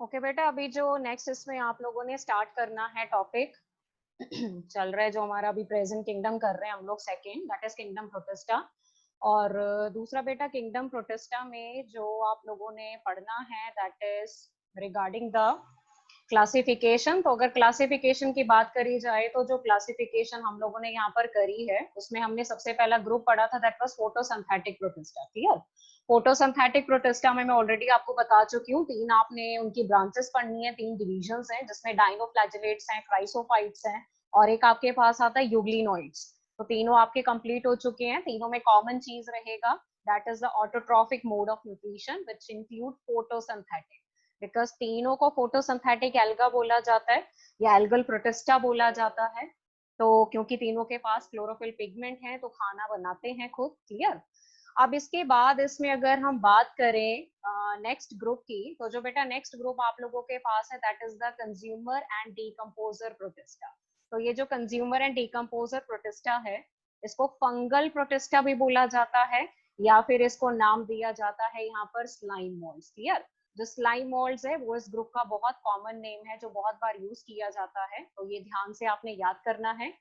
Okay बेटा, अभी जो नेक्स्ट इसमें आप लोगों ने स्टार्ट करना है टॉपिक चल रहा है, जो हमारा अभी प्रेजेंट किंगडम कर रहे हैं हम लोग, second that is kingdom Protista. और दूसरा बेटा किंगडम प्रोटेस्टा में जो आप लोगों ने पढ़ना है that is regarding the classification. तो अगर क्लासिफिकेशन की बात करी जाए तो जो क्लासिफिकेशन हम लोगों ने यहाँ पर करी है उसमें हमने सबसे पहला ग्रुप पढ़ा था that was photosynthetic protista. Clear? Photosynthetic protista में मैं ऑलरेडी आपको बता चुकी हूँ, तीन आपने उनकी ब्रांचेस पढ़नी है, तीन डिविजन्स हैं जिसमें डाइनोफ्लैजेलेट्स हैं, क्राइसोफाइट्स हैं और एक आपके पास आता है यूग्लिनोइड्स। तो तीनों आपके कंप्लीट हो चुके हैं। तीनों में कॉमन चीज रहेगा that is the autotrophic mode of nutrition which include photosynthetic, because तीनों को फोटोसिंथेटिक एल्गा बोला जाता है या एल्गल प्रोटिस्टा बोला जाता है। तो क्योंकि तीनों के पास क्लोरोफिल पिगमेंट है तो खाना बनाते हैं खुद। क्लियर? अब इसके बाद इसमें अगर हम बात करें नेक्स्ट ग्रुप की, तो जो बेटा नेक्स्ट ग्रुप आप लोगों के पास है that is the consumer and decomposer protista. तो ये जो कंज्यूमर एंड डीकंपोजर प्रोटिस्टा है इसको फंगल प्रोटिस्टा भी बोला जाता है या फिर इसको नाम दिया जाता है यहाँ पर स्लाइम मोल्ड्स। क्लियर? जो स्लाइम मोल्ड्स है वो इस ग्रुप का बहुत कॉमन नेम है जो बहुत बार यूज किया जाता है, तो ये ध्यान से आपने याद करना है।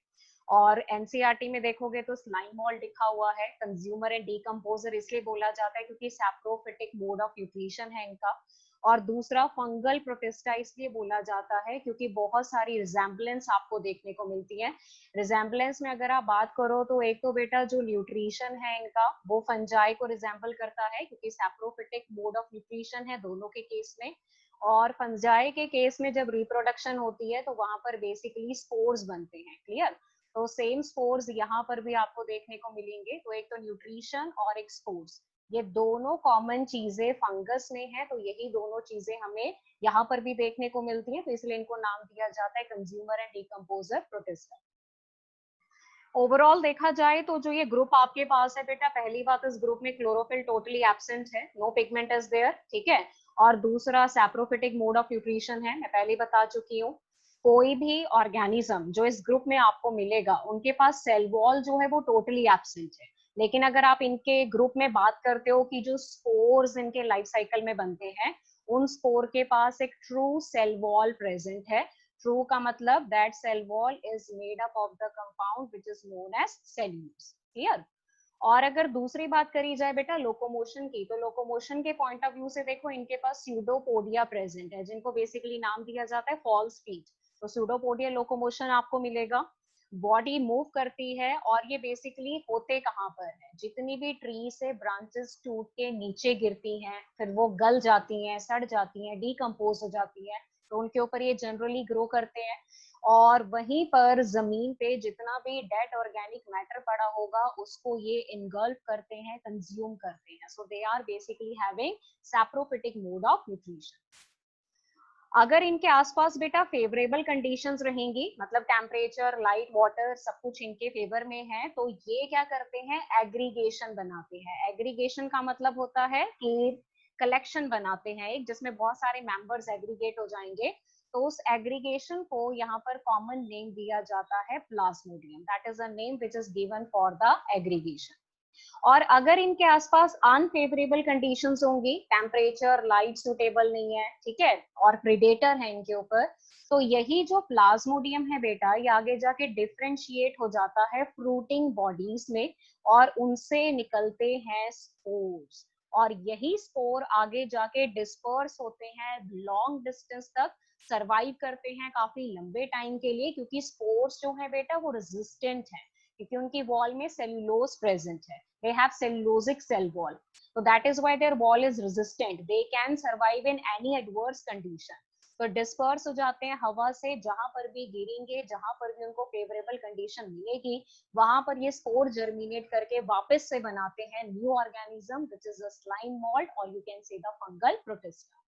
और एनसीईआरटी में देखोगे तो स्लाइम मोल्ड लिखा हुआ है। कंज्यूमर एंड डीकंपोजर इसलिए बोला जाता है क्योंकि सैप्रोफिटिक मोड ऑफ न्यूट्रिशन है इनका। और दूसरा फंगल प्रोटिस्टा इसलिए बोला जाता है क्योंकि बहुत सारी रिजेम्बलेंस आपको देखने को मिलती है। रिजेम्बलेंस में अगर आप बात करो तो एक तो बेटा जो न्यूट्रिशन है इनका वो फंजाई को रिजेम्बल करता है क्योंकि सैप्रोफिटिक मोड ऑफ न्यूट्रिशन है दोनों के केस में। और फंजाई के केस में जब रिप्रोडक्शन होती है तो वहां पर बेसिकली स्पोर्स बनते हैं। क्लियर? तो सेम स्पोर्स यहाँ पर भी आपको देखने को मिलेंगे। तो एक तो न्यूट्रिशन और एक स्पोर्स, ये दोनों कॉमन चीजें फंगस में है, तो यही दोनों चीजें हमें यहाँ पर भी देखने को मिलती हैं, तो इसलिए इनको नाम दिया जाता है consumer and decomposer protista. Overall देखा जाए तो जो ये ग्रुप आपके पास है बेटा, पहली बात इस ग्रुप में क्लोरोफिल टोटली एब्सेंट है, नो पिगमेंट इज देयर। ठीक है? और दूसरा सैप्रोफिटिक मोड ऑफ न्यूट्रिशन है, मैं पहले बता चुकी हूँ। कोई भी ऑर्गेनिज्म जो इस ग्रुप में आपको मिलेगा उनके पास सेल वॉल जो है वो टोटली एब्सेंट है। लेकिन अगर आप इनके ग्रुप में बात करते हो कि जो स्पोर्स इनके लाइफ साइकिल में बनते हैं उन स्पोर के पास एक ट्रू सेल वॉल प्रेजेंट है। ट्रू का मतलब that cell wall is made up of the compound which is known as cellulose. Clear? और अगर दूसरी बात करी जाए बेटा लोकोमोशन की, तो लोकोमोशन के पॉइंट ऑफ व्यू से देखो इनके पास स्यूडोपोडिया प्रेजेंट है जिनको बेसिकली नाम दिया जाता है फॉल्स फीट। तो स्यूडोपोडिया लोकोमोशन आपको मिलेगा। बॉडी मूव करती है और ये बेसिकली होते कहाँ पर है, जितनी भी ट्री से ब्रांचेस टूट के नीचे गिरती हैं फिर वो गल जाती हैं, सड़ जाती हैं, डीकम्पोज हो जाती हैं, तो उनके ऊपर ये जनरली ग्रो करते हैं। और वहीं पर जमीन पे जितना भी डेड ऑर्गेनिक मैटर पड़ा होगा उसको ये इनगल्फ करते हैं, कंज्यूम करते हैं। So they are basically having saprophytic mode of nutrition. अगर इनके आसपास बेटा फेवरेबल कंडीशंस रहेंगी, मतलब टेम्परेचर, लाइट, वाटर सब कुछ इनके फेवर में है, तो ये क्या करते हैं, एग्रीगेशन बनाते हैं। एग्रीगेशन का मतलब होता है कि कलेक्शन बनाते हैं एक, जिसमें बहुत सारे मेंबर्स एग्रीगेट हो जाएंगे। तो उस एग्रीगेशन को यहाँ पर कॉमन नेम दिया जाता है Plasmodium. That is a name which is given for the aggregation. और अगर इनके आसपास अनफेवरेबल कंडीशंस होंगी, टेम्परेचर, लाइट सुटेबल नहीं है, ठीक है, और प्रेडेटर है इनके ऊपर, तो यही जो प्लाज्मोडियम है बेटा ये आगे जाके डिफरेंशिएट हो जाता है फ्रूटिंग बॉडीज में और उनसे निकलते हैं स्पोर्स। और यही स्पोर आगे जाके डिस्पर्स होते हैं लॉन्ग डिस्टेंस तक, सरवाइव करते हैं काफी लंबे टाइम के लिए, क्योंकि स्पोर्स जो है बेटा वो रेजिस्टेंट है, क्योंकि उनकी वॉल में सेलुलोज प्रेजेंट है, they have cellulosic cell wall, so that is why their wall is resistant, they can survive in any adverse condition। तो डिस्पर्स हो जाते हैं हवा से, जहां पर भी गिरेंगे, जहां पर भी उनको फेवरेबल कंडीशन मिलेगी वहां पर ये स्पोर जर्मिनेट करके वापस से बनाते हैं new organism which is a slime mould और you can say the fungal protista.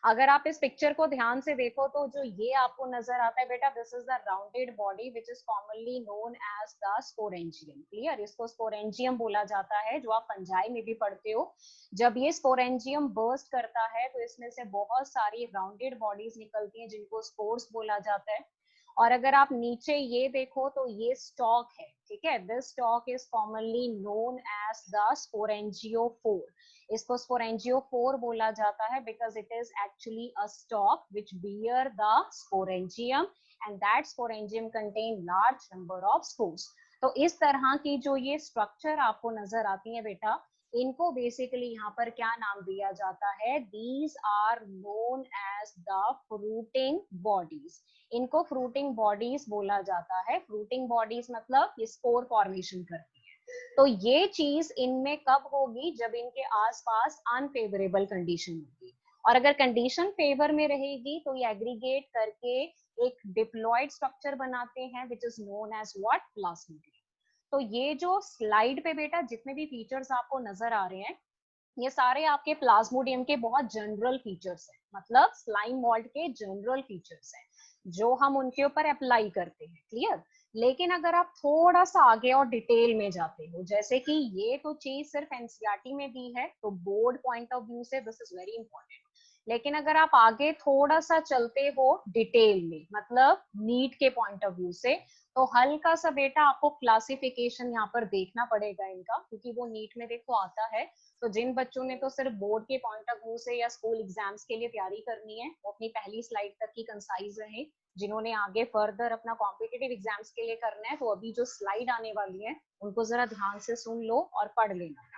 अगर आप इस पिक्चर को ध्यान से देखो तो जो ये आपको नजर आता है बेटा, this is the rounded body which is commonly known as the sporangium. Clear? इसको स्पोरेंजियम बोला जाता है, जो आप फंजाई में भी पढ़ते हो। जब ये स्पोरेंजियम बर्स्ट करता है तो इसमें से बहुत सारी राउंडेड बॉडीज निकलती हैं जिनको स्पोर्स बोला जाता है। और अगर आप नीचे ये देखो तो ये स्टॉक है, ठीक है। This stalk is commonly known as the sporangiophore. इसको स्पोरेंजियोफोर बोला जाता है because it is actually a stalk which bear the sporangium and that sporangium contain large number of spores. तो इस तरह की जो ये स्ट्रक्चर आपको नजर आती है बेटा, इनको बेसिकली यहाँ पर क्या नाम दिया जाता है, these are known as the fruiting bodies. इनको फ्रूटिंग बॉडीज बोला जाता है। फ्रूटिंग बॉडीज मतलब ये स्पोर फॉर्मेशन करती है। तो ये चीज इनमें कब होगी, जब इनके आसपास अनफेवरेबल कंडीशन होगी। और अगर कंडीशन फेवर में रहेगी तो ये एग्रीगेट करके एक डिप्लॉयड स्ट्रक्चर बनाते हैं which is known as what, plasmodium. तो ये जो स्लाइड पे बेटा जितने भी फीचर्स आपको नजर आ रहे हैं, ये सारे आपके प्लाज्मोडियम के बहुत जनरल फीचर्स हैं, मतलब स्लाइम मोल्ड के जनरल फीचर्स हैं जो हम उनके ऊपर अप्लाई करते हैं। क्लियर। लेकिन अगर आप थोड़ा सा आगे और डिटेल में जाते हो, जैसे कि ये तो चीज सिर्फ एनसीईआरटी में दी है, तो बोर्ड पॉइंट ऑफ व्यू से दिस इज वेरी इंपॉर्टेंट। लेकिन अगर आप आगे थोड़ा सा चलते हो डिटेल में, मतलब नीट के पॉइंट ऑफ व्यू से, तो हल्का सा बेटा आपको क्लासिफिकेशन यहाँ पर देखना पड़ेगा इनका, क्योंकि वो नीट में देखो आता है। तो जिन बच्चों ने तो सिर्फ बोर्ड के पॉइंट ऑफ व्यू से या स्कूल एग्जाम्स के लिए तैयारी करनी है, वो अपनी पहली स्लाइड तक ही कंसाइज रहे। जिन्होंने आगे फर्दर अपना कॉम्पिटिटिव एग्जाम्स के लिए करना है, तो अभी जो स्लाइड आने वाली है उनको जरा ध्यान से सुन लो और पढ़ लेना।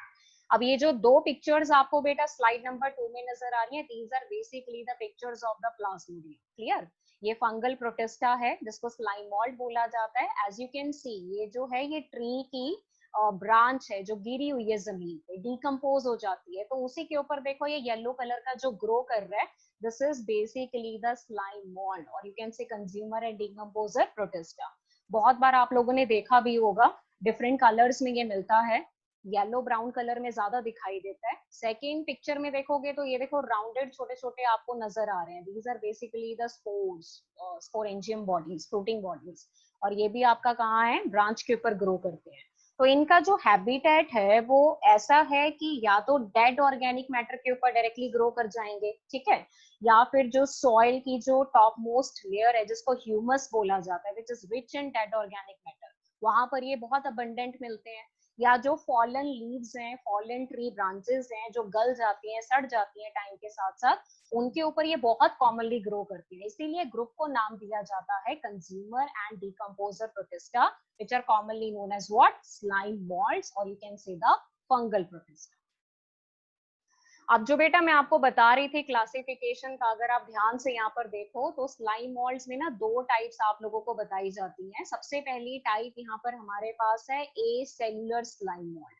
अब ये जो दो पिक्चर्स आपको बेटा स्लाइड नंबर 2 में नजर आ रही है, these are basically the pictures of the plasmodium. Clear. ये फंगल प्रोटिस्टा है जिसको स्लाइम मोल्ड बोला जाता है। एज यू कैन सी, ये जो है ये ट्री की ब्रांच है जो गिरी हुई है जमीन पे, डिकम्पोज हो जाती है, तो उसी के ऊपर देखो ये येलो कलर का जो ग्रो कर रहा है, this is basically the slime mould, और you can say consumer and decomposer protista. बहुत बार आप लोगों ने देखा भी होगा, डिफरेंट कलर्स में ये मिलता है, येलो ब्राउन कलर में ज्यादा दिखाई देता है। सेकेंड पिक्चर में देखोगे तो ये देखो राउंडेड छोटे छोटे आपको नजर आ रहे हैं, these are basically the spores, sporangium bodies, fruiting bodies. और ये भी आपका कहाँ है, ब्रांच के ऊपर ग्रो करते हैं। तो इनका जो हैबिटेट है वो ऐसा है कि या तो डेड ऑर्गेनिक मैटर के ऊपर डायरेक्टली ग्रो कर जाएंगे, ठीक है, या फिर जो सॉइल की जो टॉप मोस्ट लेयर है जिसको ह्यूमस बोला जाता है, which is rich in dead organic matter, वहां पर ये बहुत अबंडेंट मिलते हैं। या जो फॉलन लीव्स हैं, फॉलन ट्री ब्रांचेस हैं जो गल जाती हैं, सड़ जाती हैं टाइम के साथ साथ, उनके ऊपर ये बहुत कॉमनली ग्रो करती है। इसीलिए ग्रुप को नाम दिया जाता है consumer and decomposer protista, which are commonly known as what, slime molds, or you can say the fungal protista। अब जो बेटा मैं आपको बता रही थी क्लासिफिकेशन का, अगर आप ध्यान से यहाँ पर देखो तो स्लाइम मोल्ड्स में ना दो टाइप्स आप लोगों को बताई जाती हैं। सबसे पहली टाइप यहाँ पर हमारे पास है ए सेल्यूलर स्लाइम मोल्ड।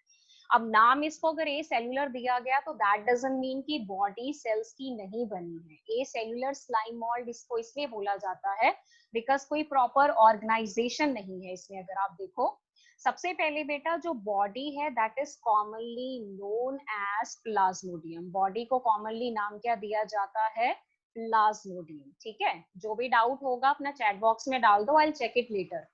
अब नाम इसको अगर ए सेल्यूलर दिया गया तो दैट डजंट मीन कि बॉडी सेल्स की नहीं बनी है। ए सेल्यूलर स्लाइम मोल्ड इसको इसलिए बोला जाता है बिकॉज कोई प्रॉपर ऑर्गेनाइजेशन नहीं है इसमें। अगर आप देखो, सबसे पहले बेटा जो बॉडी है that is commonly known as plasmodium. Body को कॉमनली नाम क्या दिया जाता है, प्लाज्मोडियम। ठीक है, जो भी डाउट होगा अपना चैट बॉक्स में डाल दो, I will check it later.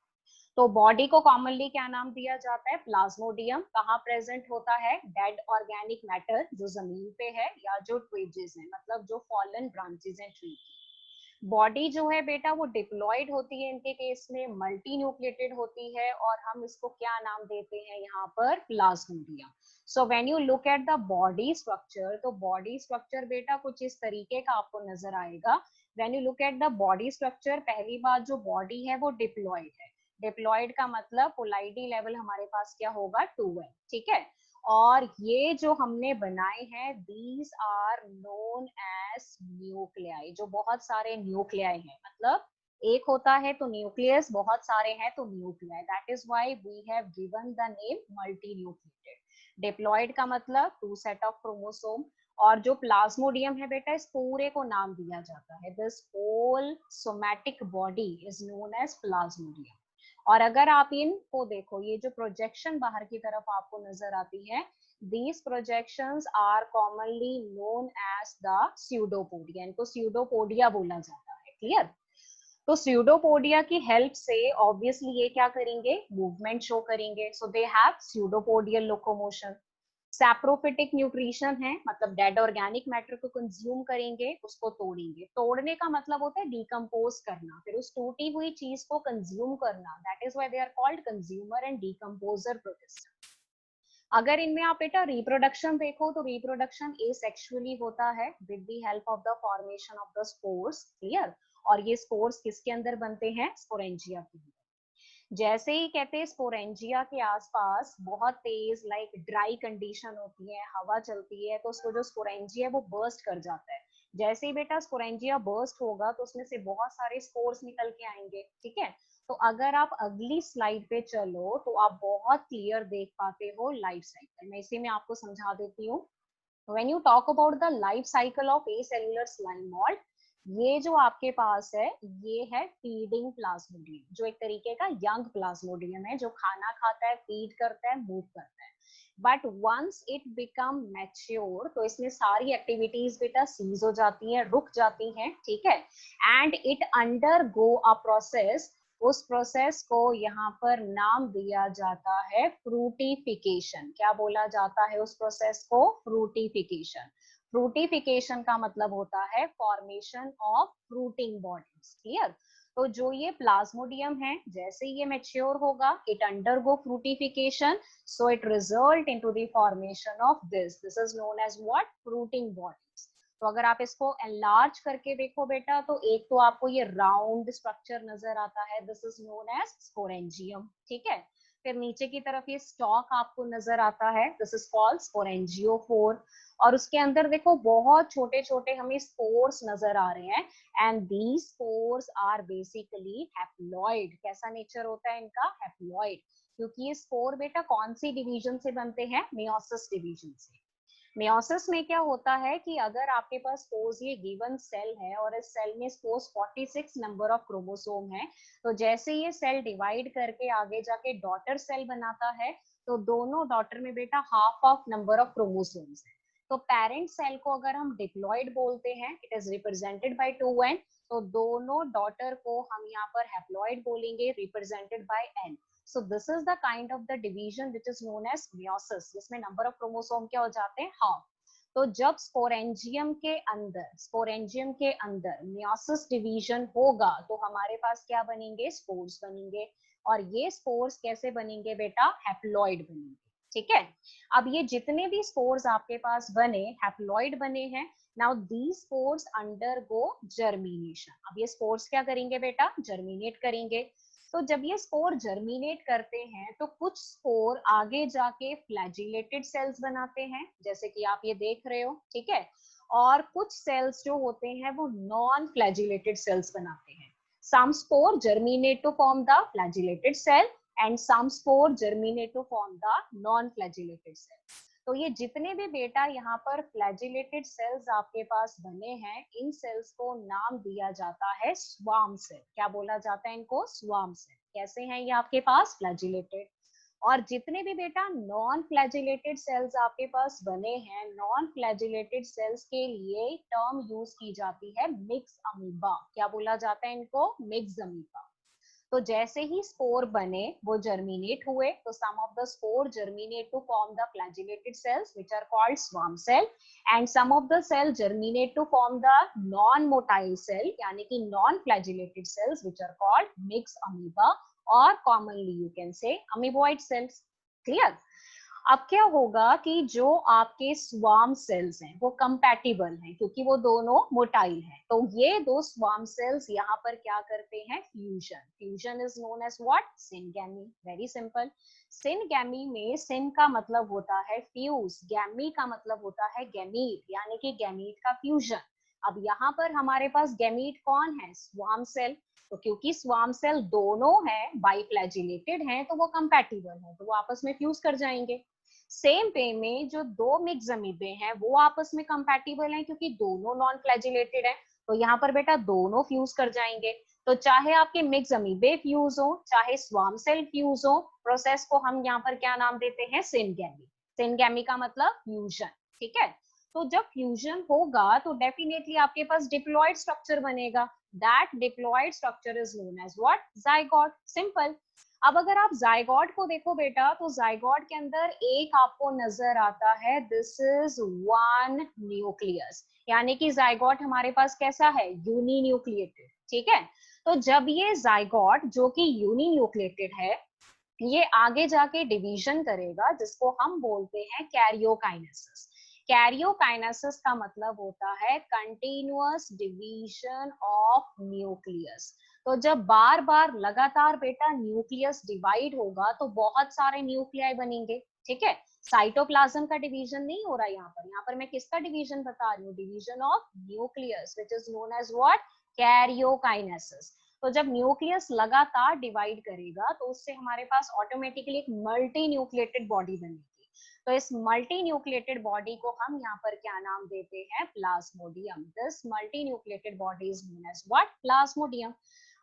तो बॉडी को कॉमनली क्या नाम दिया जाता है, प्लाज्मोडियम। कहाँ प्रेजेंट होता है, डेड ऑर्गेनिक मैटर जो जमीन पे है, या जो ट्विजेस हैं, मतलब जो फॉलन ब्रांचेस हैं ट्री की। बॉडी जो है बेटा वो डिप्लॉयड होती है, इनके केस में मल्टी न्यूक्लिएटेड होती है, और हम इसको क्या नाम देते हैं यहाँ पर, Plasmodium. So when you look at the body structure, तो बॉडी स्ट्रक्चर बेटा कुछ इस तरीके का आपको नजर आएगा। When you look at the body structure, पहली बात जो बॉडी है वो डिप्लॉयड है। डिप्लॉयड का मतलब पोलाइटी लेवल हमारे पास क्या होगा, 2 है, ठीक है। और ये जो हमने बनाए हैं, these are known as nuclei, जो बहुत सारे न्यूक्लियाई हैं, मतलब एक होता है तो न्यूक्लियस, बहुत सारे हैं तो nuclei, that is why we have given the name multi nucleated. Diploid का मतलब 2 सेट ऑफ क्रोमोसोम। और जो प्लाज्मोडियम है बेटा, इस पूरे को नाम दिया जाता है, this whole somatic body is known as plasmodium. और अगर आप इनको देखो, ये जो प्रोजेक्शन बाहर की तरफ आपको नजर आती है, these projections are commonly known as the pseudopodia। इनको pseudopodia बोला जाता है। क्लियर। तो pseudopodia की हेल्प से ऑब्वियसली ये क्या करेंगे, मूवमेंट शो करेंगे। So they have pseudopodial locomotion। Saprophytic nutrition है, मतलब डेड ऑर्गेनिक मैटर को कंज्यूम करेंगे, उसको तोड़ेंगे। तोड़ने का मतलब होता है डिकम्पोज करना, फिर उस टूटी हुई चीज को कंज्यूम करना। That is why they are called consumer and decomposer protist. अगर इनमें आप बेटा रिप्रोडक्शन देखो तो रिप्रोडक्शन एसेक्सुअली होता है with the help of the formation of the spores. Clear? और ये स्पोर्स किसके अंदर बनते हैं? स्पोरेंजिया के अंदर। जैसे ही कहते हैं स्पोरेंजिया के आसपास बहुत तेज लाइक ड्राई कंडीशन होती है, हवा चलती है, तो उसको जो स्पोरेंजिया है वो बर्स्ट कर जाता है। जैसे ही बेटा स्पोरेंजिया बर्स्ट होगा तो उसमें से बहुत सारे स्पोर्स निकल के आएंगे। ठीक है? तो अगर आप अगली स्लाइड पे चलो तो आप बहुत क्लियर देख पाते हो लाइफ साइकिल। मैं इसी में आपको समझा देती हूँ। When you talk about the life cycle of acellular slime mold, ये जो आपके पास है ये है फीडिंग प्लाज्मोडियम, जो एक तरीके का यंग प्लाज्मोडियम है, जो खाना खाता है, फीड करता है, मूव करता है। But once it become mature तो इसमें सारी एक्टिविटीज बेटा सीज हो जाती हैं, रुक जाती हैं। ठीक है? And it under go a process. उस प्रोसेस को यहाँ पर नाम दिया जाता है फ्रूटिफिकेशन। क्या बोला जाता है उस प्रोसेस को? फ्रूटिफिकेशन। फ्रूटिफिकेशन का मतलब होता है formation of fruiting bodies. Clear? तो जो ये प्लाज्मोडियम है, जैसे ये मैच्योर होगा it undergo fruitification, so it result into the formation of this is known as what? Fruiting bodies. तो अगर आप इसको एनलार्ज करके देखो बेटा तो एक तो आपको ये राउंड स्ट्रक्चर नजर आता है, this is known as sporangium. ठीक है? फिर नीचे की तरफ ये स्टॉक आपको नजर आता है, दिस इज कॉल्ड स्पोरेंजियोफोर। और उसके अंदर देखो बहुत छोटे छोटे हमें स्पोर्स नजर आ रहे हैं, and these spores are basically haploid. कैसा नेचर होता है इनका? हैप्लॉइड। क्योंकि ये स्पोर बेटा कौन सी डिवीजन से बनते हैं? मेयोसिस डिवीजन से। मेयोसिस में क्या होता है कि अगर आपके पास सपोज ये गिवन सेल है और इस सेल में सपोज 46 नंबर ऑफ क्रोमोसोम है, तो जैसे ये सेल डिवाइड करके आगे जाके डॉटर सेल बनाता है, तो दोनों डॉटर में बेटा half of number of chromosomes है। तो पेरेंट सेल को अगर हम डिप्लॉइड बोलते हैं, it is represented by 2n। तो दोनों डॉटर को हम यहाँ पर हैप्लॉइड बोलेंगे, represented by n। So this is the kind of the division which is known as meiosis, जिसमें नंबर ऑफ क्रोमोसोम क्या हो जाते हैं? हाफ। तो जब स्पोरेंजियम के अंदर meiosis डिवीजन होगा तो हमारे पास क्या बनेंगे? स्पोर्स बनेंगे। और ये स्पोर्स कैसे बनेंगे बेटा? हैप्लॉइड बनेंगे। ठीक है? अब ये जितने भी स्पोर्स आपके पास बने, हैप्लॉइड बने हैं। Now these spores undergo germination. अब ये स्पोर्स क्या करेंगे बेटा? जर्मिनेट करेंगे। तो जब ये स्पोर जर्मिनेट करते हैं तो कुछ स्पोर आगे जाके फ्लैजिलेटेड सेल्स बनाते हैं, जैसे कि आप ये देख रहे हो। ठीक है? और कुछ सेल्स जो होते हैं वो नॉन फ्लैजिलेटेड सेल्स बनाते हैं। Some spore germinate to form the flagellated cell and some spore germinate to form the non flagellated cell. तो ये जितने भी बेटा यहाँ पर फ्लैजिलेटेड सेल्स आपके पास बने हैं, इन सेल्स को नाम दिया जाता है स्वार्म सेल। क्या बोला जाता है इनको? Swarm cell. कैसे हैं ये आपके पास? फ्लैजिलेटेड। और जितने भी बेटा नॉन फ्लैजिलेटेड सेल्स आपके पास बने हैं, नॉन फ्लैजिलेटेड सेल्स के लिए टर्म यूज की जाती है मिक्स अमीबा। क्या बोला जाता है इनको? Myxamoeba. तो जैसे ही स्पोर बने, वो जर्मिनेट हुए, तो some of the spore germinate to form the flagellated cells which are called swarm cell, and some of the cell germinate to form the non motile cell, यानी कि non flagellated cells which are called myxamoeba, और commonly you can say amoeboid cells. Clear? अब क्या होगा कि जो आपके swarm sales हैं वो कंपैटिबल हैं, क्योंकि वो दोनों मोटाइल हैं। तो ये दो स्वार्म सेल्स यहाँ पर क्या करते हैं? Fusion. Fusion is known as what? Syngamy. Very simple. Syngamy में सिन का मतलब होता है फ्यूज, गैमी का मतलब होता है गैमीट, यानी कि गैमीट का फ्यूजन। अब यहाँ पर हमारे पास गैमीट कौन है? Swarm cell. तो क्योंकि स्वार्म सेल दोनों हैं, बाइफ्लैजिलेटेड हैं, तो वो कंपैटिबल हैं, तो वो आपस में फ्यूज कर जाएंगे। सेम वे में जो दो मिक्स अमीबे हैं वो आपस में कंपैटिबल हैं, क्योंकि दोनों नॉन फ्लैजिलेटेड हैं, तो यहाँ पर बेटा दोनों फ्यूज कर जाएंगे। तो चाहे आपके मिक्स अमीबे फ्यूज हो, चाहे स्वार्म सेल फ्यूज हो, प्रोसेस को हम यहाँ पर क्या नाम देते हैं? सिनगैमी। सिनगैमी का मतलब फ्यूजन। ठीक है? तो जब फ्यूजन होगा तो डेफिनेटली आपके पास डिप्लॉइड स्ट्रक्चर बनेगा। That diploid structure is known as what? Zygote. Simple. अब अगर आप जायगोट को देखो बेटा, तो जायगोट के अंदर एक आपको नजर आता है, दिस इज वन न्यूक्लियस, यानी कि जायगोट हमारे पास कैसा है, यूनिन्यूक्लिएटेड, ठीक है। तो जब ये जायगोट जो कि यूनिन्यूक्लिएटेड है, ये आगे जाके डिवीजन करेगा, जिसको हम बोलते हैं कैरियोकाइनेसिस। कैरियोकाइनेसिस का मतलब होता है कंटिन्यूअस डिवीजन ऑफ न्यूक्लियस। तो जब बार बार लगातार बेटा न्यूक्लियस डिवाइड होगा तो बहुत सारे न्यूक्लियाई बनेंगे, ठीक है। साइटोप्लाज्म का डिवीजन नहीं हो रहा यहाँ पर मैं किसका डिवीजन बता रही हूँ, division of nucleus, which is known as what, karyokinesis. तो जब न्यूक्लियस लगातार डिवाइड करेगा तो उससे हमारे पास ऑटोमेटिकली एक मल्टी न्यूक्लिएटेड बॉडी बनेगी। तो इस मल्टी न्यूक्लिएटेड बॉडी को हम यहाँ पर क्या नाम देते हैं, plasmodium. This multi nucleated body is known as what, plasmodium.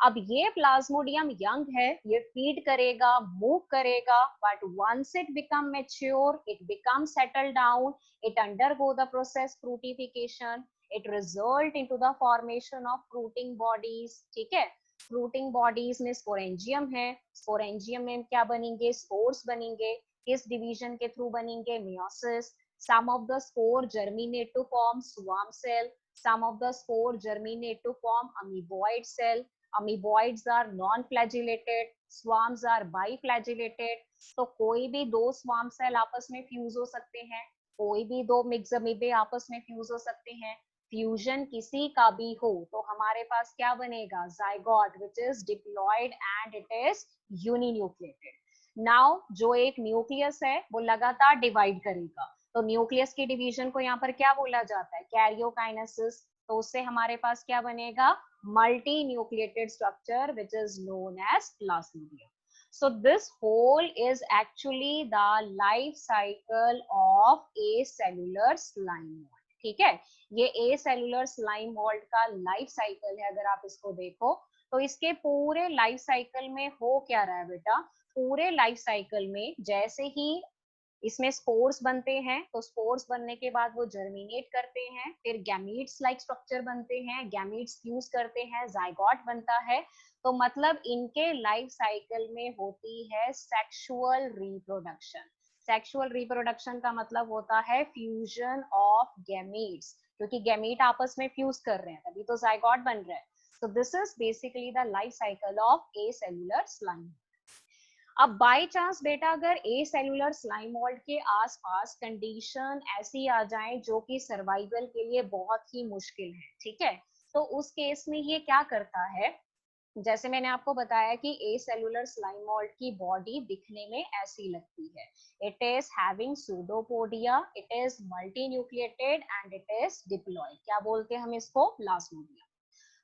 अब ये प्लाज्मोडियम यंग है, ये फीड करेगा, मूव करेगा, but once it become mature, it become settle down, it undergo the process fruitification, it result into the formation of fruiting bodies, ठीक है। Fruiting bodies में sporangium है, स्पोरेंजियम में क्या बनेंगे, स्पोर्स बनेंगे, किस डिवीजन के थ्रू बनेंगे, meiosis. Some of the spore germinate to form swarm cell, some of the spore germinate to form amoeboid cell. Amoeboids are non-flagellated, swarms are biflagellated. तो कोई भी दो स्वार्म सेल आपस में फ्यूज हो सकते हैं, कोई भी दो मिक्स अमीबे आपस में फ्यूज हो सकते हैं। फ्यूजन किसी का भी हो तो हमारे पास क्या बनेगा, zygote, which is diploid and it is uninucleated. Now जो एक न्यूक्लियस है वो लगातार डिवाइड करेगा, तो न्यूक्लियस की डिवीजन को यहाँ पर क्या बोला जाता है, कैरियोकाइनेसिस। तो उससे हमारे पास क्या बनेगा, multi nucleated structure which is known as plasmodium. So this whole is actually the life cycle of acellular slime mold, ठीक है। ये acellular slime mold का लाइफ साइकिल है। अगर आप इसको देखो तो इसके पूरे लाइफ साइकिल में हो क्या रहा है बेटा, पूरे लाइफ साइकिल में जैसे ही इसमें स्पोर्स बनते हैं, तो स्पोर्स बनने के बाद वो जर्मिनेट करते हैं, फिर गैमीट्स लाइक स्ट्रक्चर बनते हैं, गैमीट्स फ्यूज करते हैं, जाइगोट बनता है। तो मतलब इनके लाइफ साइकिल में होती है सेक्सुअल रिप्रोडक्शन। सेक्सुअल रिप्रोडक्शन का मतलब होता है फ्यूजन ऑफ गैमीट्स, क्योंकि गैमीट आपस में फ्यूज कर रहे हैं तभी तो जाइगोट बन रहा है। So this is basically the life cycle of A cellular slime. अब बाय चांस बेटा अगर ए सेल्यूलर स्लाइम मोल्ड के आसपास कंडीशन ऐसी आ जाए जो कि सर्वाइवल के लिए बहुत ही मुश्किल है, ठीक है, तो उस केस में ये क्या करता है, जैसे मैंने आपको बताया कि ए सेल्यूलर स्लाइम मोल्ड की बॉडी दिखने में ऐसी लगती है, it is having pseudopodia, it is multi nucleated and it is diploid. क्या बोलते हैं हम इसको, प्लाज्मोडियम।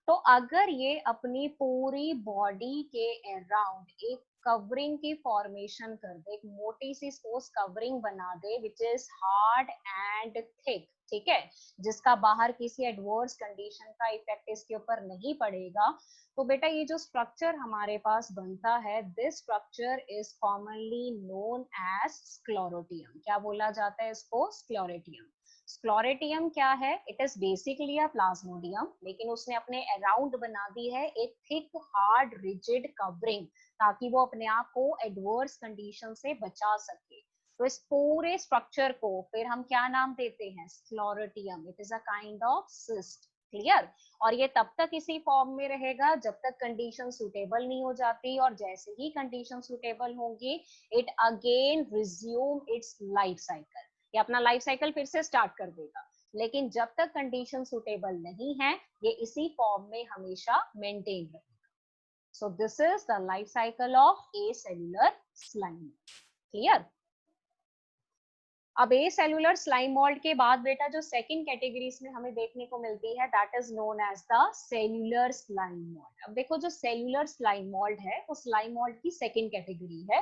तो अगर ये अपनी पूरी बॉडी के अराउंड एक कवरिंग की फॉर्मेशन कर दे, एक मोटी सी ठोस कवरिंग बना दे which is hard and thick, ठीक है, जिसका बाहर किसी एडवर्स कंडीशन का इफेक्ट इसके ऊपर नहीं पड़ेगा, तो बेटा ये जो स्ट्रक्चर हमारे पास बनता है, this structure is commonly known as sclerotium. क्या बोला जाता है इसको, स्क्लेरोटियम। स्क्लेरोटियम क्या है, it is basically a plasmodium, लेकिन उसने अपने अराउंड बना दी है एक थिक हार्ड रिजिड कवरिंग, ताकि वो अपने आप को एडवर्स कंडीशन से बचा सके। तो इस पूरे स्ट्रक्चर को फिर हम क्या नाम देते हैं, sclerotium. It is a kind of cyst, clear. और ये तब तक इसी फॉर्म में रहेगा जब तक कंडीशन सुटेबल नहीं हो जाती, और जैसे ही कंडीशन सुटेबल होंगी it again resume it's life cycle, ये अपना लाइफ साइकिल फिर से स्टार्ट कर देगा। लेकिन जब तक कंडीशन सुटेबल नहीं है ये इसी फॉर्म में हमेशा मेंटेन रहेगा। सो this is the life cycle of A cellular slime, clear. अब ए सेल्यूलर स्लाइम मोल्ड के बाद बेटा जो सेकंड कैटेगरीज में हमें देखने को मिलती है, that is known as the cellular slime mould. अब देखो जो सेल्यूलर स्लाइम मोल्ड है वो स्लाइम मोल्ड की सेकंड कैटेगरी है।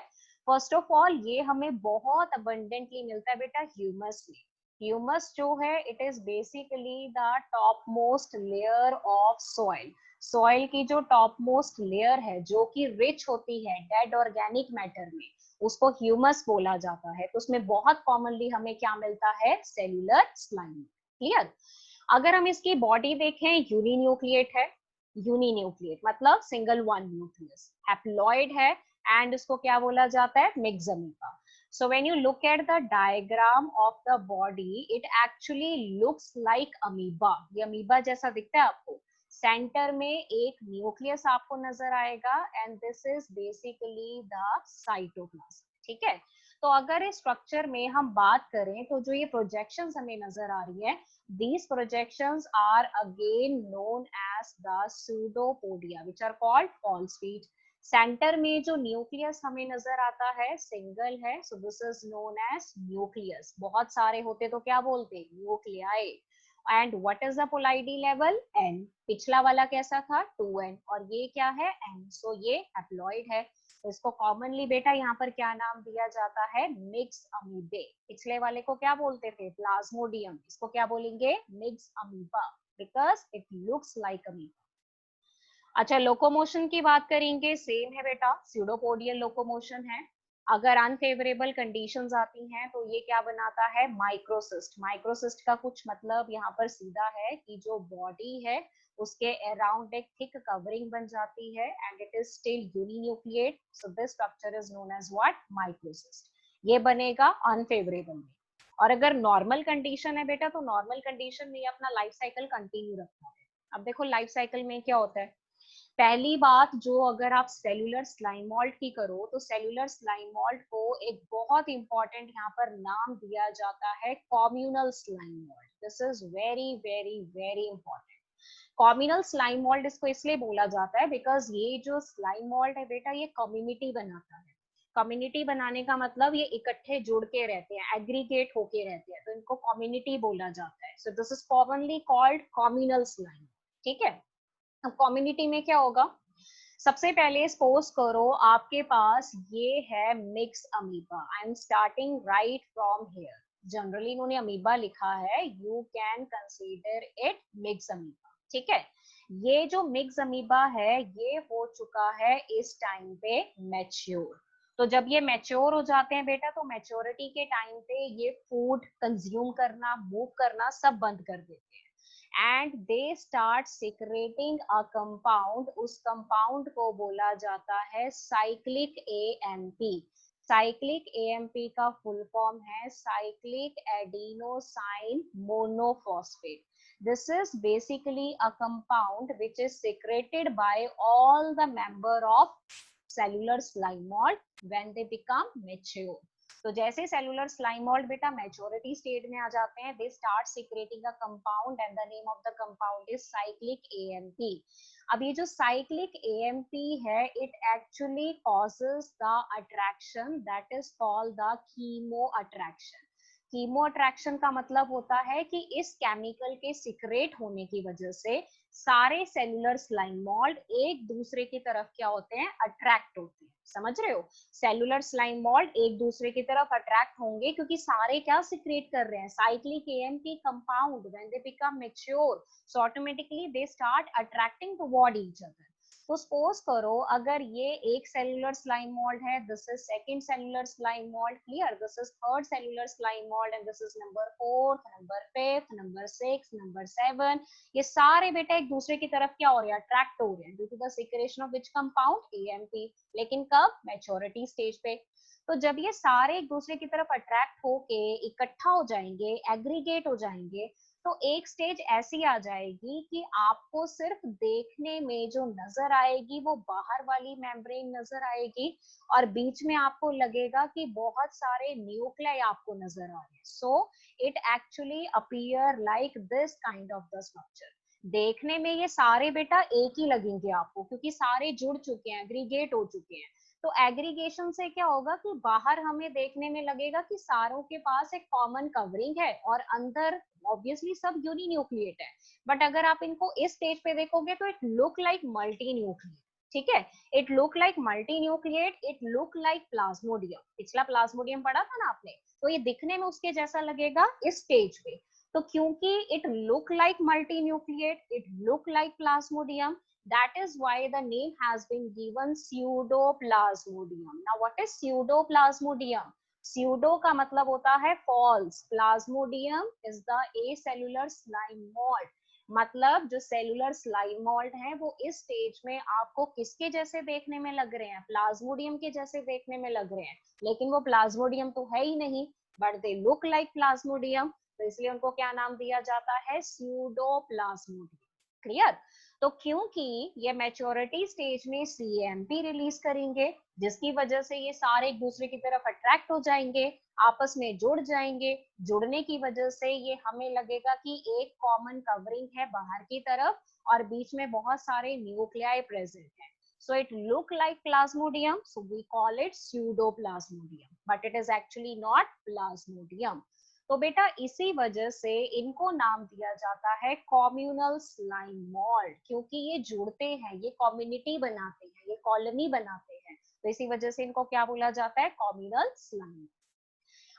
फर्स्ट ऑफ ऑल ये हमें बहुत अबंडेंटली मिलता है बेटा ह्यूमस में। ह्यूमस जो है it is basically the top most layer of soil. Soil की जो टॉप मोस्ट लेयर है जो कि रिच होती है डेड ऑर्गेनिक मैटर में, उसको ह्यूमस बोला जाता है। तो उसमें बहुत कॉमनली हमें क्या मिलता है, सेल्यूलर स्लाइम, क्लियर। अगर हम इसकी बॉडी देखें, यूनिन्यूक्लिएट है, यूनिन्यूक्लिएट मतलब सिंगल वन न्यूक्लियस, हैप्लॉइड है एंड इसको क्या बोला जाता है, mix amoeba. So when you look at the diagram of the body, it actually looks like amoeba. ये अमीबा जैसा दिखता है आपको. सेंटर में एक न्यूक्लियस आपको नजर आएगा and this is basically the cytoplasm. ठीक है. तो अगर इस स्ट्रक्चर में हम बात करें तो जो ये प्रोजेक्शंस हमें नजर आ रही है, these projections are again known as the pseudopodia which are called false feet. Centre में जो न्यूक्लियस हमें नजर आता है सिंगल है, so this is known as nucleus. बहुत सारे होते तो क्या बोलते, nuclei. And what is the ploidy level, n. पिछला वाला कैसा था, 2n, और ये क्या है, n. सो ये हैप्लॉइड है. तो इसको कॉमनली बेटा यहाँ पर क्या नाम दिया जाता है, मिक्स अमीबे. पिछले वाले को क्या बोलते थे, प्लाज्मोडियम. इसको क्या बोलेंगे, mix amoeba, because it looks like amoeba. अच्छा, लोकोमोशन की बात करेंगे, सेम है बेटा, स्यूडोपोडियल लोकोमोशन है. अगर अनफेवरेबल कंडीशंस आती हैं तो ये क्या बनाता है, माइक्रोसिस्ट. माइक्रोसिस्ट का कुछ मतलब यहाँ पर सीधा है कि जो बॉडी है उसके अराउंड एक थिक कवरिंग बन जाती है and it is still uninucleate. So this structure is known as what, microcyst. ये बनेगा अनफेवरेबल में. और अगर नॉर्मल कंडीशन है बेटा तो नॉर्मल कंडीशन में ये अपना लाइफ साइकिल कंटिन्यू रखता है. अब देखो लाइफ साइकिल में क्या होता है, पहली बात जो अगर आप सेल्यूलर स्लाइम मोल्ड की करो तो सेल्यूलर स्लाइम मोल्ड को एक बहुत इंपॉर्टेंट यहाँ पर नाम दिया जाता है, communal slime mould. This is very very very important. Communal slime mould इसको इसलिए बोला जाता है बिकॉज ये जो स्लाइम मोल्ड है बेटा ये कम्युनिटी बनाता है. कम्युनिटी बनाने का मतलब ये इकट्ठे जुड़ के रहते हैं, एग्रीगेट होके रहते हैं, तो इनको कम्युनिटी बोला जाता है. So this is commonly called communal slime. ठीक है. अब कम्युनिटी में क्या होगा, सबसे पहले सपोज करो आपके पास ये है mix amoeba. I am starting right from here. Generally इन्होंने अमीबा लिखा है, you can consider it mix amoeba. ठीक है. ये जो मिक्स अमीबा है ये हो चुका है इस टाइम पे मैच्योर. तो जब ये मैच्योर हो जाते हैं बेटा तो मैच्योरिटी के टाइम पे ये फूड कंज्यूम करना, मूव करना सब बंद कर देते हैं and they start secreting a compound. उस कंपाउंड को बोला जाता है साइक्लिक एएमपी. साइक्लिक एएमपी का फुल फॉर्म है cyclic adenosine monophosphate. This is basically a compound which is secreted by all the member of cellular slime mold when they become mature. तो जैसे cellular slime mould बेटा maturity state में आ जाते हैं, they start secreting a compound and the name of the compound is cyclic AMP. अब ये जो cyclic AMP है it actually causes the attraction that is called the chemo attraction. Chemo attraction का मतलब होता है कि इस केमिकल के सिक्रेट होने की वजह से सारे सेलुलर स्लाइम मोल्ड एक दूसरे की तरफ क्या होते हैं, अट्रैक्ट होते हैं. समझ रहे हो, सेलुलर स्लाइम मोल्ड एक दूसरे की तरफ अट्रैक्ट होंगे क्योंकि सारे क्या सिक्रेट कर रहे हैं, cyclic AMP compound. When they become mature so automatically they start attracting toward each other. तो सपोज करो अगर ये एक सेलुलर स्लाइम मोल्ड है, this is second cellular slime mould, clear, this is third cellular slime mould and this is number 4, number 5, number 6, number 7. ये सारे बेटा एक दूसरे की तरफ क्या हो रहे हैं, अट्रैक्ट हो रहे हैं due to the secretion of which compound, AMP. लेकिन कब, मैच्योरिटी स्टेज पे. तो जब ये सारे एक दूसरे की तरफ अट्रैक्ट होके इकट्ठा हो जाएंगे, एग्रीगेट हो जाएंगे, तो एक स्टेज ऐसी आ जाएगी कि आपको सिर्फ देखने में जो नजर आएगी वो बाहर वाली मेम्ब्रेन नजर आएगी और बीच में आपको लगेगा कि बहुत सारे न्यूक्लियाई आपको नजर आ रहे हैं. So it actually appear like this kind of the structure. देखने में ये सारे बेटा एक ही लगेंगे आपको क्योंकि सारे जुड़ चुके हैं, एग्रीगेट हो चुके हैं. तो एग्रीगेशन से क्या होगा कि बाहर हमें देखने में लगेगा कि सारों के पास एक कॉमन कवरिंग है और अंदर ऑब्वियसली सब यूनिन्यूक्लिएट है. बट अगर आप इनको इस स्टेज पे देखोगे तो it look like multi nucleate. ठीक है, it look like multi nucleate, it look like Plasmodium. पिछला प्लाज्मोडियम पढ़ा था ना आपने, तो ये दिखने में उसके जैसा लगेगा इस स्टेज पे. तो क्योंकि it look like multi nucleate, it look like Plasmodium, that is why the name has been given pseudoplasmodium. Now what is pseudoplasmodium? Pseudo का मतलब होता है false. Plasmodium is the acellular slime mold मतलब जो cellular slime mould है वो इस stage में आपको किसके जैसे देखने में लग रहे हैं, प्लाज्मोडियम के जैसे देखने में लग रहे हैं, लेकिन वो प्लाज्मोडियम तो है ही नहीं, but they look like Plasmodium, तो इसलिए उनको क्या नाम दिया जाता है, स्यूडोप्लाज्मोडियम। क्लियर? तो क्योंकि ये मैच्योरिटी स्टेज में सीएमपी रिलीज करेंगे, जिसकी वजह से ये सारे एक दूसरे की तरफ अट्रैक्ट हो जाएंगे, आपस में जुड़ जाएंगे, जुड़ने की वजह से ये हमें लगेगा कि एक कॉमन कवरिंग है बाहर की तरफ और बीच में बहुत सारे न्यूक्लियाई प्रेजेंट है, so it look like plasmodium, so we call it pseudoplasmodium, but it is actually not plasmodium. तो बेटा इसी वजह से इनको नाम दिया जाता है कॉम्यूनल स्लाइम मोल्ड, क्योंकि ये जुड़ते हैं, ये कम्युनिटी बनाते हैं, ये कॉलोनी बनाते हैं, तो इसी वजह से इनको क्या बोला जाता है, कॉम्यूनल स्लाइम।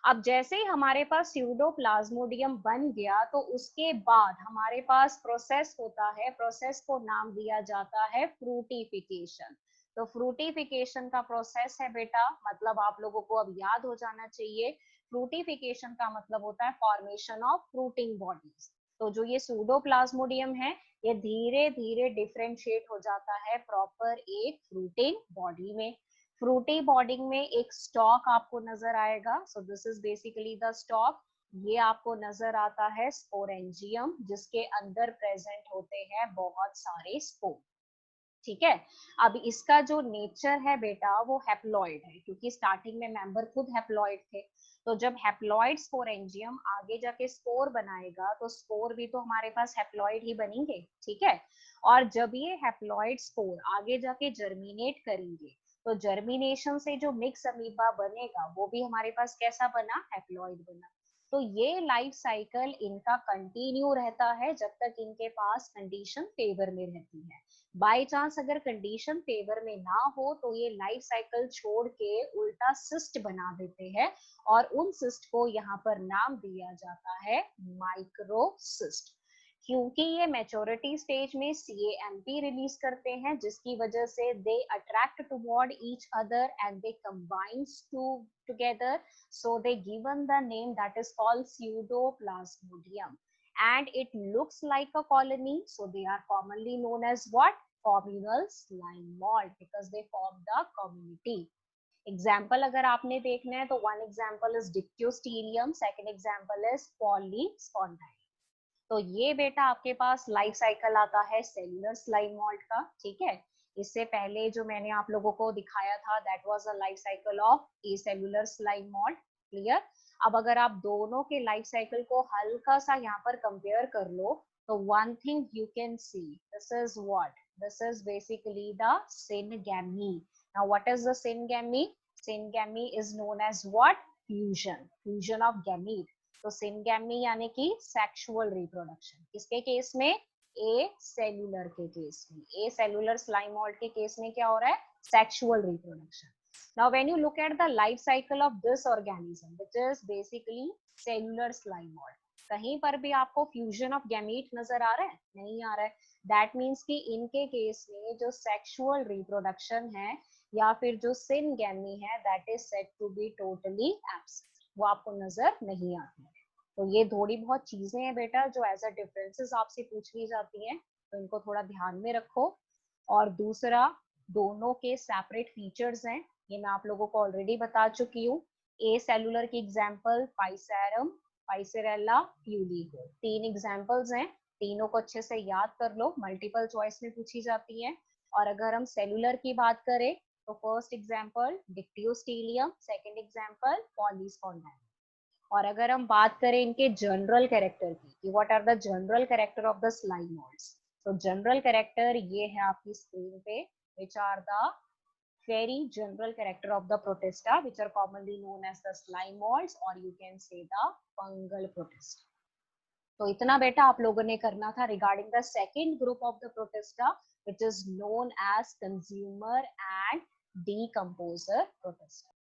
अब जैसे ही हमारे पास स्यूडोप्लाज्मोडियम बन गया तो उसके बाद हमारे पास प्रोसेस होता है, प्रोसेस को नाम दिया जाता है फ्रूटिफिकेशन। तो फ्रूटिफिकेशन का प्रोसेस है बेटा, मतलब आप लोगों को अब याद हो जाना चाहिए, फ्रूटिफिकेशन का मतलब होता है फॉर्मेशन ऑफ फ्रूटिंग बॉडीज। तो जो ये सूडोप्लाज्मोडियम है ये धीरे धीरे डिफरेंशिएट हो जाता है प्रॉपर एक फ्रूटिंग बॉडी में। फ्रूटी बॉडिंग में एक स्टॉक आपको नजर आएगा, सो this is basically the stock. ये आपको नजर आता है स्पोरेंजियम, जिसके अंदर प्रेजेंट होते हैं बहुत सारे स्पोर। ठीक है, अब इसका जो नेचर है बेटा वो हैप्लॉइड है, क्योंकि स्टार्टिंग में मेंबर खुद हैप्लॉइड थे, तो जब हैप्लॉइड स्पोरेंजियम आगे जाके स्पोर बनाएगा तो स्पोर भी तो हमारे पास हैप्लॉइड ही बनेंगे। ठीक है, और जब ये हैप्लॉइड स्पोर आगे जाके जर्मिनेट करेंगे तो जर्मिनेशन से जो मिक्स अमीबा बनेगा वो भी हमारे पास कैसा बना, हैप्लॉइड बना। तो ये लाइफ साइकिल इनका कंटिन्यू रहता है जब तक इनके पास कंडीशन फेवर में रहती है। बाय चांस अगर कंडीशन फेवर में ना हो तो ये लाइफ साइकिल छोड़ के उल्टा सिस्ट बना देते हैं, और उन सिस्ट को यहाँ पर नाम दिया जाता है माइक्रोसिस्ट, क्योंकि ये मैच्योरिटी स्टेज में सीएमपी रिलीज करते हैं, जिसकी वजह से they attract toward each other and they combines together, so they given the name that is called pseudoplasmodium, and it looks like a colony, so they are commonly known as what, communal slime mold, because they form the community. Example अगर आपने देखना है तो one example is Dictyostelium, second example is Polysphondylium. तो ये बेटा आपके पास life cycle आता है सेलुलर स्लाइम मोल्ड का। ठीक है, इससे पहले जो मैंने आप लोगों को दिखाया था that was a life cycle of A cellular slime mould. Clear? अब अगर आप दोनों के लाइफ साइकिल को हल्का सा यहाँ पर कंपेयर कर लो तो one thing you can see, this is what, this is basically the syngamy. Now what is the syngamy? Syngamy is known as what, fusion, fusion of gamete. तो सिनगैमी यानी कि सेक्सुअल रिप्रोडक्शन, किसके केस में, ए cellular के case में, ए cellular slime mould के case में क्या हो रहा है, sexual reproduction. Now when you look at the life cycle of this organism which is basically cellular slime mould, कहीं पर भी आपको फ्यूजन ऑफ गैमीट नजर आ रहा है, नहीं आ रहा है। दैट मीन्स कि इनके केस में जो सेक्सुअल रिप्रोडक्शन है या फिर जो सिनगैमी है that is said to be totally absent, वो आपको नजर नहीं आती है। तो ये थोड़ी बहुत चीजें हैं बेटा जो एज अ डिफरेंसेस आपसे पूछ ली जाती हैं, तो इनको थोड़ा ध्यान में रखो। और दूसरा, दोनों के सेपरेट फीचर्स हैं, ये मैं आप लोगों को ऑलरेडी बता चुकी हूँ। ए सेलुलर की एग्जांपल पाइसेरम, पाइसेरेला, फ्यूलिगो, 3 एग्जांपल्स हैं, तीनों को अच्छे से याद कर लो, मल्टीपल चॉइस में पूछी जाती है। और अगर हम सेलुलर की बात करें तो first example dictyostelium, second example polysphondylium. और अगर हम बात करें इनके जनरल कैरेक्टर की, what are the general character of the slime moulds, तो जनरल कैरेक्टर ये है आपकी स्क्रीन पे, which are the very general character of the protista which are commonly known as the slime molds or you can say the fungal protista. तो इतना बेटा आप लोगों ने करना था regarding the second group of the protista which is known as consumer and decomposer protista.